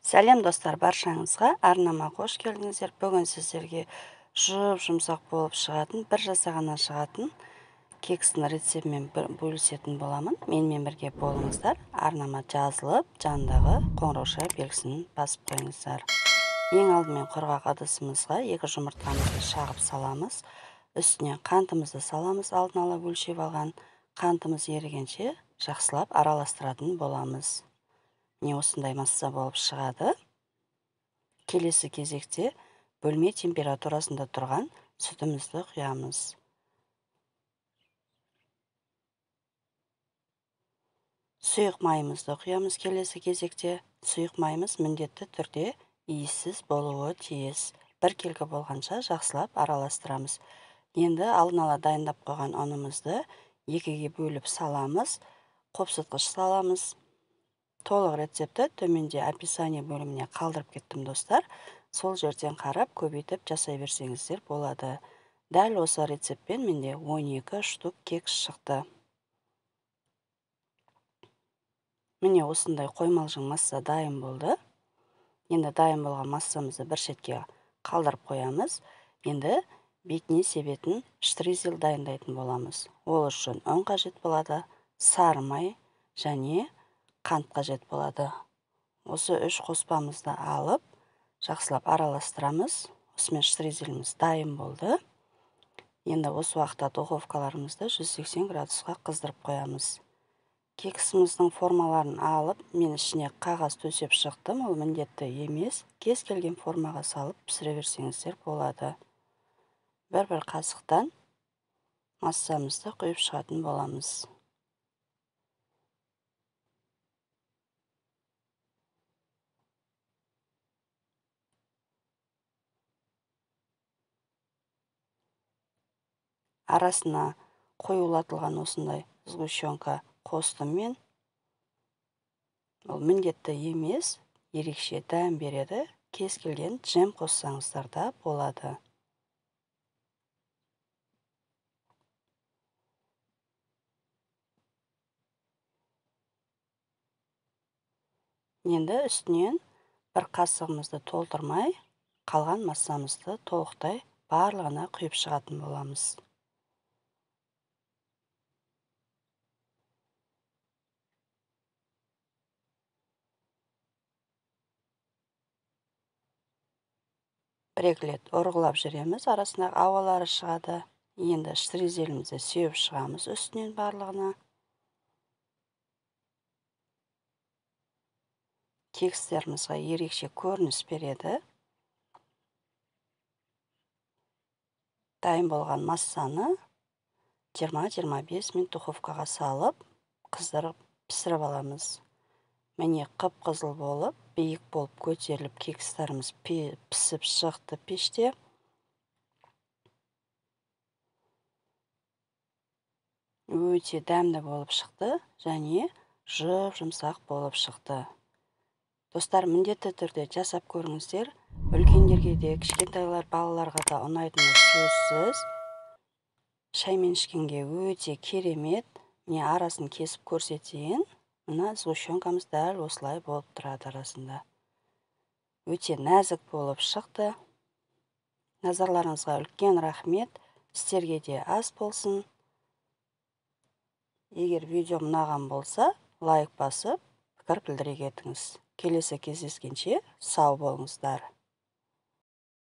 Сәлем достар, баршаңызға арнама қош келдіңіздер. Бүгін сіздерге жұмсақ болып шығатын, бір жасағаннан шығатын кекстің рецептімен бөлісетін боламын. Менімен бірге болыңыздар. Арнама жазылып, жанындағы қоңырау белгісін басып қойыңыздар. Ең алдымен құрғақ ыдысымызға 2 жұмыртқамызды шағып саламыз. Үстіне қантымызды саламыз. Алдын ала өлшеп алған қантымыз ерігенше жақсылап араластыратын боламыз. Не осындай масса болып шығады. Келесі кезекте бөлме температурасында тұрған сүтімізді құямыз. Сұйық майымызды құямыз. Келесі кезекте сұйық майымыз міндетті түрде иіссіз болуы тиіс. Бір келгі болғанша жақсылап араластырамыз. Енді алдын ала дайындап қойған ұнымызды 2-ге бөліп саламыз. Қопсытқыш саламыз. Толық рецепті төменде описание бөліміне қалдырып кеттім достар. Сол жерден қарап көбейтіп жасай берсеңіздер болады. Дәл осы рецептпен менде 12 штук кекс шықты. Міне осындай қоймалжың масса дайын болды. Енді дайын болған массамызды бір шетке қалдырып қоямыз. Енді бетіне себетін штризель дайындайтын боламыз. Ол үшін ұн қажет болады, сары май және қант қажет болады. Осы 3 қоспамызды алып, жақсылап араластырамыз. Осымен штризеліміз дайын болды. Енді осы уақытта духовкаларымызды 180 градусқа қыздырып қоямыз. Кексіміздің формаларын алып, мен ішіне қағаз төсеп шықтым. Ол міндетті емес. Кез келген формаға салып пісіре берсеңіздер болады. Бір қасықтан массамызды құйып шығатын боламыз. Арасына қоюлатылған осындай сгущенка қостым мен. Ол міндетті емес, ерекше дәм береді. Кез келген джем қоссаңыздар да болады. Енді үстінен бір қасығымызды толтырмай, қалған массамызды толықтай барлығына құйып шығатын боламыз. Бір-екі рет ұрғылап жүреміз, арасындағы ауалары шығады. Енді штризелімізді сеуіп шығамыз үстінен барлығына. Кекстерімізге ерекше көрініс береді. Дайын болған массаны 20-25 минут духовкаға салып, қыздырып пісіріп аламыз. Міне қып-қызыл болып, биік болып көтеріліп, кекстеріміз пісіп шықты пеште. Өте дәмді болып шықты және жұмсақ болып шықты. Достар, міндетті түрде жасап көріңіздер. Үлкендерге де, кішкентайлар балаларға да ұнайтыны сөзсіз. Шаймен ішкенге өте керемет. Міне арасын кесіп көрсетейін. Мына сгущенкамыз дәл осылай болып тұрады арасында. Өте нәзік болып шықты. Назарларыңызға үлкен рахмет. Сіздерге де ас болсын. Егер видео ұнаған болса, лайк басып, пікір білдіре кетіңіз. Келесі кездескенше сау болыңыздар.